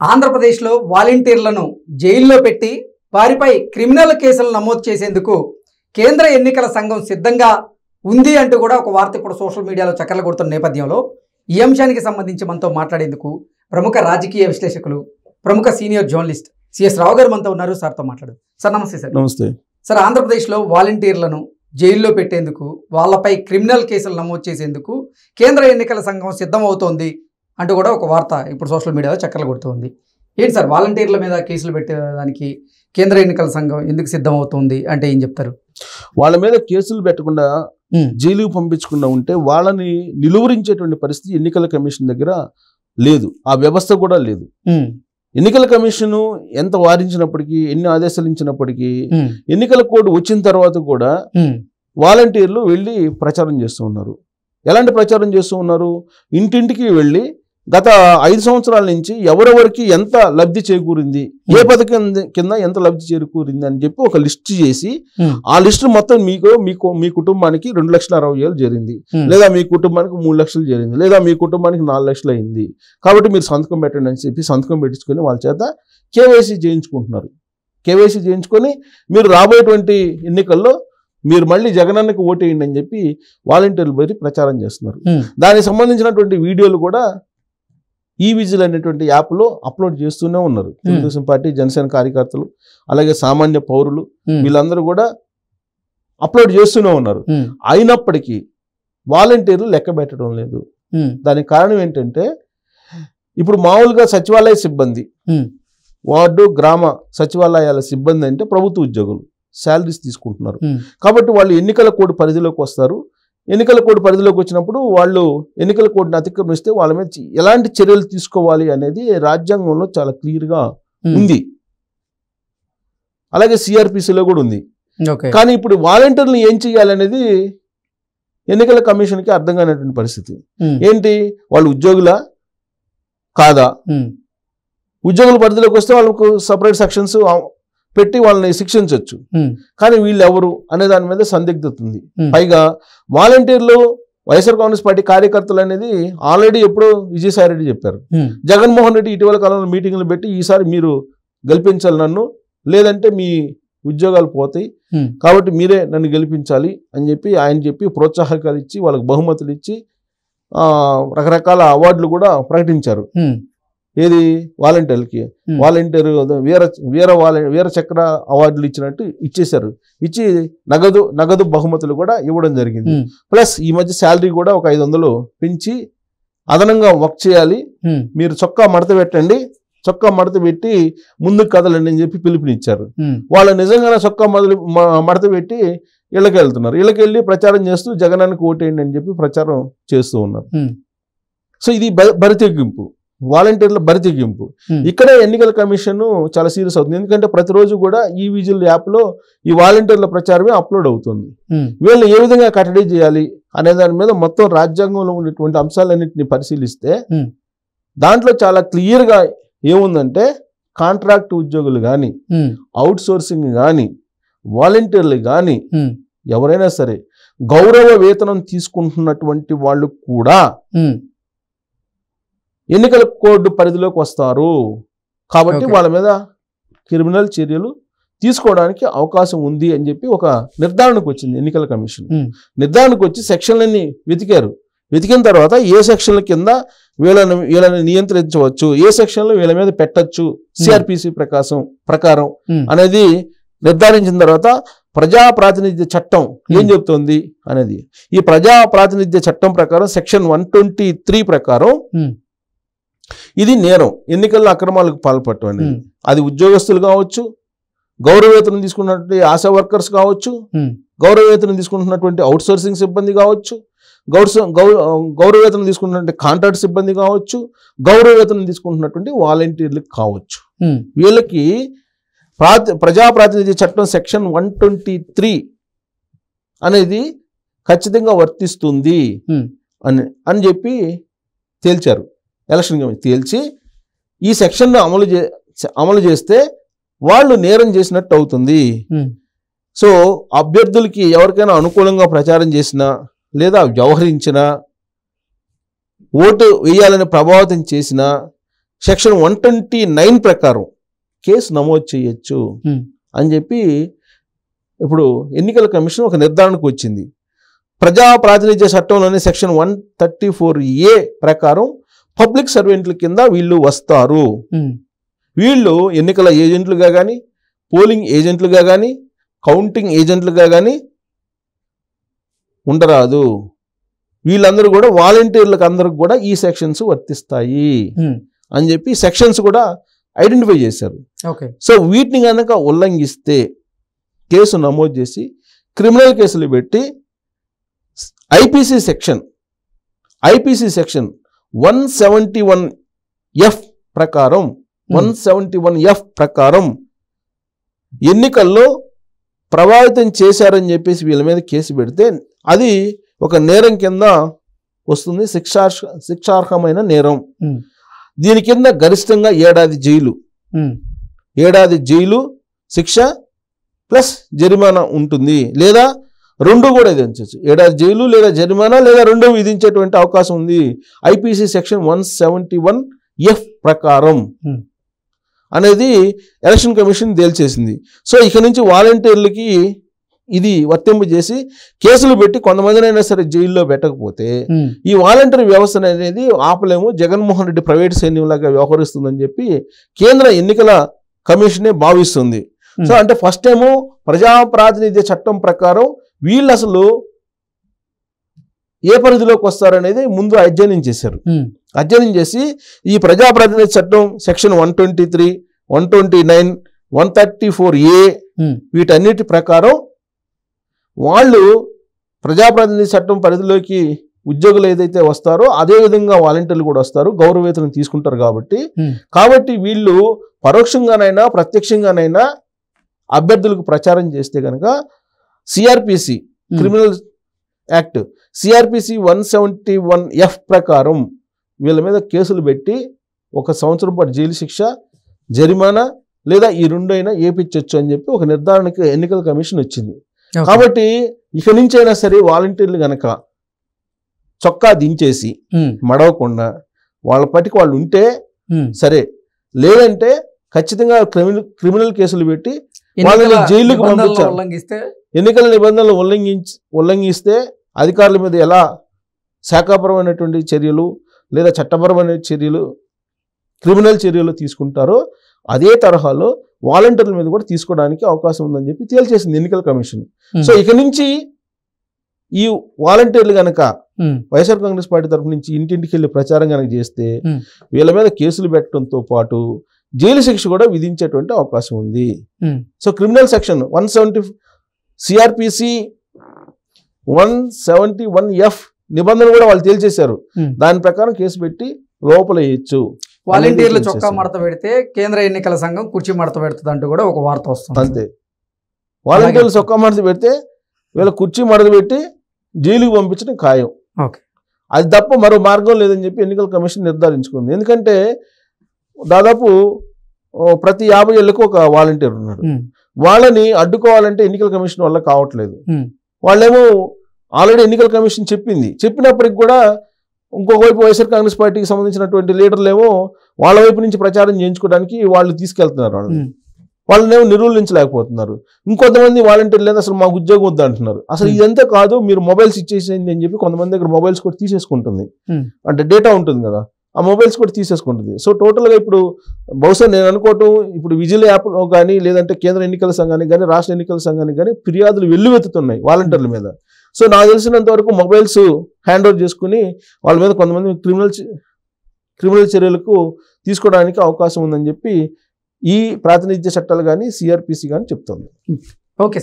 ఆంధ్రప్రదేశ్లో వాలంటీర్లను జైల్లో పెట్టి వారిపై క్రిమినల్ కేసులు నమోదు చేసేందుకు కేంద్ర ఎన్నికల సంఘం సిద్ధంగా ఉంది అంటూ కూడా ఒక వార్త ఇప్పుడు సోషల్ మీడియాలో చక్కర్లు కొడుతున్న నేపథ్యంలో ఈ అంశానికి సంబంధించి మనతో మాట్లాడేందుకు ప్రముఖ రాజకీయ విశ్లేషకులు, ప్రముఖ సీనియర్ జర్నలిస్ట్ సిఎస్ రావు గారు మనతో ఉన్నారు. సార్తో మాట్లాడు. సార్ నమస్తే. సార్ నమస్తే. సార్, ఆంధ్రప్రదేశ్లో వాలంటీర్లను జైల్లో పెట్టేందుకు, వాళ్ళపై క్రిమినల్ కేసులు నమోదు చేసేందుకు కేంద్ర ఎన్నికల సంఘం సిద్ధమవుతోంది అంటూ కూడా ఒక వార్త ఇప్పుడు సోషల్ మీడియాలో చక్కర్లు కొడుతుంది. ఏంటి సార్, వాలంటీర్ల మీద కేసులు పెట్టేదానికి కేంద్ర ఎన్నికల సంఘం ఎందుకు సిద్ధమవుతుంది అంటే ఏం చెప్తారు? వాళ్ళ మీద కేసులు పెట్టకుండా జైలుకు పంపించకుండా ఉంటే వాళ్ళని నిలువరించేటువంటి పరిస్థితి ఎన్నికల కమిషన్ దగ్గర లేదు, ఆ వ్యవస్థ కూడా లేదు. ఎన్నికల కమిషను ఎంత వారించినప్పటికీ, ఎన్ని ఆదేశాలు ఇచ్చినప్పటికీ, ఎన్నికల కోడ్ వచ్చిన తర్వాత కూడా వాలంటీర్లు వెళ్ళి ప్రచారం చేస్తూ ఉన్నారు. ఎలాంటి ప్రచారం చేస్తూ ఉన్నారు? ఇంటింటికి వెళ్ళి గత 5 సంవత్సరాల నుంచి ఎవరెవరికి ఎంత లబ్ధి చేకూరింది, ఏ పథకం కింద ఎంత లబ్ధి చేకూరింది అని చెప్పి ఒక లిస్ట్ చేసి, ఆ లిస్ట్ మొత్తం మీ కుటుంబానికి 2,60,000 చేరింది, లేదా మీ కుటుంబానికి 3 లక్షలు చేరింది, లేదా మీ కుటుంబానికి 4 లక్షలు అయింది, కాబట్టి మీరు సంతకం పెట్టండి అని చెప్పి సంతకం పెట్టించుకొని వాళ్ళ చేత కేవైసీ చేయించుకుంటున్నారు. కేవైసీ చేయించుకొని మీరు రాబోయేటువంటి ఎన్నికల్లో మీరు మళ్ళీ జగనన్నకి ఓటేయండి అని చెప్పి వాలంటీర్లు బయట ప్రచారం చేస్తున్నారు. దానికి సంబంధించినటువంటి వీడియోలు కూడా ఈవిజిల్ అనేటువంటి యాప్లో అప్లోడ్ చేస్తూనే ఉన్నారు. తెలుగుదేశం పార్టీ, జనసేన కార్యకర్తలు, అలాగే సామాన్య పౌరులు, వీళ్ళందరూ కూడా అప్లోడ్ చేస్తూనే ఉన్నారు. అయినప్పటికీ వాలంటీర్లు లెక్క పెట్టడం లేదు. దానికి కారణం ఏంటంటే, ఇప్పుడు మామూలుగా సచివాలయ సిబ్బంది, వార్డు గ్రామ సచివాలయాల సిబ్బంది అంటే ప్రభుత్వ ఉద్యోగులు, శాలరీస్ తీసుకుంటున్నారు. కాబట్టి వాళ్ళు ఎన్నికల కోడ్ పరిధిలోకి వస్తారు. ఎన్నికల కోడ్ పరిధిలోకి వచ్చినప్పుడు వాళ్ళు ఎన్నికల కోడ్ని అతిక్రమిస్తే వాళ్ళ మీద ఎలాంటి చర్యలు తీసుకోవాలి అనేది రాజ్యాంగంలో చాలా క్లియర్గా ఉంది. అలాగే సిఆర్పిసిలో కూడా ఉంది. కానీ ఇప్పుడు వాలంటీర్లు ఏం చేయాలనేది ఎన్నికల కమిషన్కి అర్థం కానటువంటి పరిస్థితి. ఏంటి, వాళ్ళు ఉద్యోగులా కాదా? ఉద్యోగుల పరిధిలోకి వస్తే వాళ్ళకు సపరేట్ సెక్షన్స్ పెట్టి వాళ్ళని శిక్షించవచ్చు. కానీ వీళ్ళు ఎవరు అనే దాని మీద సందిగ్ధత ఉంది. పైగా వాలంటీర్లు వైఎస్ఆర్ కాంగ్రెస్ పార్టీ కార్యకర్తలు అనేది ఆల్రెడీ ఎప్పుడో విజయసాయి రెడ్డి చెప్పారు. జగన్మోహన్ రెడ్డి ఇటీవల కాలంలో మీటింగ్లు పెట్టి ఈసారి మీరు గెలిపించాలి నన్ను, లేదంటే మీ ఉద్యోగాలు పోతాయి, కాబట్టి మీరే నన్ను గెలిపించాలి అని చెప్పి ఆయన చెప్పి ప్రోత్సాహకాలు ఇచ్చి, వాళ్ళకి బహుమతులు ఇచ్చి రకరకాల అవార్డులు కూడా ప్రకటించారు. ఏది, వాలంటీర్లకి. వాలంటీర్ వీర చక్ర అవార్డులు ఇచ్చినట్టు ఇచ్చేశారు. ఇచ్చి నగదు బహుమతులు కూడా ఇవ్వడం జరిగింది. ప్లస్ ఈ మధ్య శాలరీ కూడా ఒక 500 పెంచి అదనంగా వర్క్ చేయాలి, మీరు చొక్కా మడత పెట్టండి, చొక్కా మడత పెట్టి ముందుకు కదలండి అని చెప్పి పిలుపునిచ్చారు. వాళ్ళు నిజంగానే చొక్కా మడత పెట్టి ఇళ్ళకి వెళ్తున్నారు. ఇళ్ళకి వెళ్ళి ప్రచారం చేస్తూ జగనానికి ఓటేయండి అని చెప్పి ప్రచారం చేస్తూ ఉన్నారు. సో ఇది బరితెగ్గింపు, వాలంటీర్ల బరితెగ్గింపు. ఇక్కడే ఎన్నికల కమిషన్ చాలా సీరియస్ అవుతుంది. ఎందుకంటే ప్రతిరోజు కూడా ఈ విజిల్ యాప్లో ఈ వాలంటీర్ల ప్రచారమే అప్లోడ్ అవుతుంది. వీళ్ళని ఏ విధంగా కట్టడి చేయాలి అనే దాని మీద మొత్తం రాజ్యాంగంలో ఉన్నటువంటి అంశాలన్నింటినీ పరిశీలిస్తే దాంట్లో చాలా క్లియర్గా ఏముందంటే, కాంట్రాక్ట్ ఉద్యోగులు కానీ, అవుట్ సోర్సింగ్ కానీ, వాలంటీర్లు కానీ ఎవరైనా సరే గౌరవ వేతనం తీసుకుంటున్నటువంటి వాళ్ళు కూడా ఎన్నికల కోడ్ పరిధిలోకి వస్తారు. కాబట్టి వాళ్ళ మీద క్రిమినల్ చర్యలు తీసుకోవడానికి అవకాశం ఉంది అని చెప్పి ఒక నిర్ధారణకు వచ్చింది ఎన్నికల కమిషన్. నిర్ధారణకు వచ్చి సెక్షన్లన్నీ వెతికారు. వెతికిన తర్వాత ఏ సెక్షన్ల కింద వీళ్ళని నియంత్రించవచ్చు, ఏ సెక్షన్లో వీళ్ళ మీద పెట్టచ్చు సిఆర్పిసి ప్రకారం అనేది నిర్ధారించిన తర్వాత ప్రజా ప్రాతినిధ్య చట్టం ఏం చెప్తోంది అనేది, ఈ ప్రజా ప్రాతినిధ్య చట్టం ప్రకారం సెక్షన్ 123 ప్రకారం ఇది నేరం, ఎన్నికల్లో అక్రమాలకు పాల్పడటం అనేది. అది ఉద్యోగస్తులు కావచ్చు, గౌరవవేతనం తీసుకున్నటువంటి ఆశా వర్కర్స్ కావచ్చు, గౌరవవేతనం తీసుకుంటున్నటువంటి అవుట్ సోర్సింగ్ సిబ్బంది కావచ్చు, గౌరవవేతనం తీసుకున్నటువంటి కాంట్రాక్ట్ సిబ్బంది కావచ్చు, గౌరవవేతనం తీసుకుంటున్నటువంటి వాలంటీర్లు కావచ్చు. వీళ్ళకి ప్రజా ప్రాతినిధ్య చట్టం సెక్షన్ 123 అనేది ఖచ్చితంగా వర్తిస్తుంది అని చెప్పి తేల్చారు. ఎలక్షన్ కమిషన్ తేల్చి ఈ సెక్షన్ను అమలు చేస్తే వాళ్ళు నేరం చేసినట్టు అవుతుంది. సో అభ్యర్థులకి ఎవరికైనా అనుకూలంగా ప్రచారం చేసినా, లేదా వ్యవహరించినా, ఓటు వేయాలని ప్రభావితం చేసినా సెక్షన్ 129 ప్రకారం కేసు నమోదు చేయొచ్చు అని చెప్పి ఇప్పుడు ఎన్నికల కమిషన్ ఒక నిర్ధారణకు వచ్చింది. ప్రజా ప్రాతినిధ్య చట్టంలోని సెక్షన్ 134A ప్రకారం పబ్లిక్ సర్వెంట్ల కింద వీళ్ళు వస్తారు. వీళ్ళు ఎన్నికల ఏజెంట్లుగా కానీ, పోలింగ్ ఏజెంట్లుగా కానీ, కౌంటింగ్ ఏజెంట్లుగా కానీ ఉండరాదు. వీళ్ళందరూ కూడా వాలంటీర్లకు అందరికి కూడా ఈ సెక్షన్స్ వర్తిస్తాయి అని చెప్పి సెక్షన్స్ కూడా ఐడెంటిఫై చేశారు. సో వీటిని కనుక ఉల్లంఘిస్తే కేసు నమోదు చేసి క్రిమినల్ కేసులు పెట్టి ఐపీసీ సెక్షన్ 171F ప్రకారం 171F ప్రకారం ఎన్నికల్లో ప్రభావితం చేశారని చెప్పేసి వీళ్ళ మీద కేసు పెడితే అది ఒక నేరం కింద వస్తుంది, శిక్షార్హమైన నేరం. దీని కింద గరిష్టంగా 1 ఏడాది జైలు, 1 ఏడాది జైలు శిక్ష ప్లస్ జరిమానా ఉంటుంది, లేదా రెండు కూడా విధించవచ్చు. 1 ఏడాది జైలు లేదా జరిమానా లేదా రెండు విధించేటువంటి అవకాశం ఉంది ఐపీసీ సెక్షన్ 171F ప్రకారం అనేది ఎలక్షన్ కమిషన్ తేల్చేసింది. సో ఇక నుంచి వాలంటీర్లకి ఇది వర్తింపజేసి కేసులు పెట్టి కొంతమందినైనా సరే జైల్లో పెట్టకపోతే ఈ వాలంటీర్ వ్యవస్థ అనేది ఆపలేము, జగన్మోహన్ రెడ్డి ప్రైవేట్ సైన్యంలాగా వ్యవహరిస్తుందని చెప్పి కేంద్ర ఎన్నికల కమిషనే భావిస్తుంది. సో అంటే ఫస్ట్ ఏమో ప్రజా ప్రాతినిధ్య చట్టం ప్రకారం వీళ్ళు అసలు ఏ పరిధిలోకి వస్తారనేది ముందు అధ్యయనం చేశారు. అధ్యయనం చేసి ఈ ప్రజా ప్రాతినిధ్య చట్టం సెక్షన్ 123, 129, 134A వీటన్నిటి ప్రకారం వాళ్ళు ప్రజాప్రతినిధి చట్టం పరిధిలోకి ఉద్యోగులు ఏదైతే వస్తారో అదే విధంగా వాలంటీర్లు కూడా వస్తారు, గౌరవవేతనం తీసుకుంటారు. కాబట్టి వీళ్ళు పరోక్షంగానైనా ప్రత్యక్షంగానైనా అభ్యర్థులకు ప్రచారం చేస్తే కనుక CrPC criminal act CrPC 171F ప్రకారం వీళ్ళ మీద కేసులు పెట్టి 1 సంవత్సరం పాటు జైలు శిక్ష, జరిమానా లేదా ఈ రెండైనా ఏపించవచ్చు అని చెప్పి ఒక నిర్ధారణకి ఎన్నికల కమిషన్ వచ్చింది. కాబట్టి ఇక నుంచి అయినా సరే వాలంటీర్లు గనక చొక్కా దించేసి మడవకుండా వాళ్ళ పట్టికి వాళ్ళు ఉంటే సరే, లేదంటే ఖచ్చితంగా క్రిమినల్ కేసులు పెట్టి వాళ్ళని జైలుకు పంపించాలి. ఎన్నికల నిబంధనలు ఉల్లంఘిస్తే అధికారుల మీద ఎలా శాఖాపరమైనటువంటి చర్యలు లేదా చట్టపరమైన చర్యలు, క్రిమినల్ చర్యలు తీసుకుంటారో అదే తరహాలో వాలంటీర్ల మీద కూడా తీసుకోవడానికి అవకాశం ఉందని చెప్పి తేల్చేసింది ఎన్నికల కమిషన్. సో ఇక నుంచి ఈ వాలంటీర్లు గనక వైఎస్ఆర్ కాంగ్రెస్ పార్టీ తరఫు నుంచి ఇంటింటికి వెళ్ళి ప్రచారం కనుక చేస్తే వీళ్ళ మీద కేసులు పెట్టడంతో పాటు జైలు శిక్ష కూడా విధించేటువంటి అవకాశం ఉంది. So criminal section 170 CrPC 171F నిబంధనలు కూడా వాళ్ళు తేల్చేశారు. దాని ప్రకారం కేసు పెట్టి లోపల వేయచ్చు. వాలంటీర్లు చొక్కా మడత పెడితే కేంద్ర ఎన్నికల సంఘం కుర్చీ మడత పెడుతుంది అంటూ కూడా ఒక వార్త వస్తుంది. అంతే, వాలంటీర్లు చొక్కా మడత పెడితే వీళ్ళ కుర్చీ మడత పెట్టి జైలుకు పంపించడం ఖాయం. అది తప్ప మరో మార్గం లేదని చెప్పి ఎన్నికల కమిషన్ నిర్ధారించుకుంది. ఎందుకంటే దాదాపు ప్రతి 50 ఏళ్లకు ఒక వాలంటీర్ ఉన్నాడు. వాళ్ళని అడ్డుకోవాలంటే ఎన్నికల కమిషన్ వల్ల కావట్లేదు. వాళ్ళేమో ఆల్రెడీ ఎన్నికల కమిషన్ చెప్పినప్పటికి కూడా ఇంకొక వైపు వైఎస్ఆర్ కాంగ్రెస్ పార్టీకి సంబంధించినటువంటి లీడర్లు ఏమో వాళ్ళ వైపు నుంచి ప్రచారం చేయించుకోవడానికి వాళ్ళు తీసుకెళ్తున్నారు. వాళ్ళనేమో నిర్మూలించలేకపోతున్నారు. ఇంకొంతమంది వాలంటీర్లు లేదు అసలు మాకు ఉద్యోగం వద్దు అంటున్నారు. అసలు ఇదంతా కాదు, మీరు మొబైల్స్ ఇచ్చేసేయండి అని చెప్పి కొంతమంది దగ్గర మొబైల్స్ కూడా తీసేసుకుంటుంది. అంటే డేటా ఉంటుంది కదా, ఆ మొబైల్స్ కూడా తీసేసుకుంటుంది. సో టోటల్గా ఇప్పుడు బహుశా నేను అనుకోవటం ఇప్పుడు విజిల్ యాప్లో కానీ లేదంటే కేంద్ర ఎన్నికల సంఘానికి కానీ రాష్ట్ర ఎన్నికల సంఘానికి కానీ ఫిర్యాదులు వెల్లువెత్తుతున్నాయి వాలంటీర్ల మీద. సో నాకు తెలిసినంత వరకు మొబైల్స్ హ్యాండ్ ఓవర్ చేసుకుని వాళ్ళ మీద కొంతమంది క్రిమినల్ చర్యలకు తీసుకోవడానికి అవకాశం ఉందని చెప్పి ఈ ప్రాతినిధ్య చట్టాలు కానీ సిఆర్పిసి కానీ చెప్తుంది. Okay sir.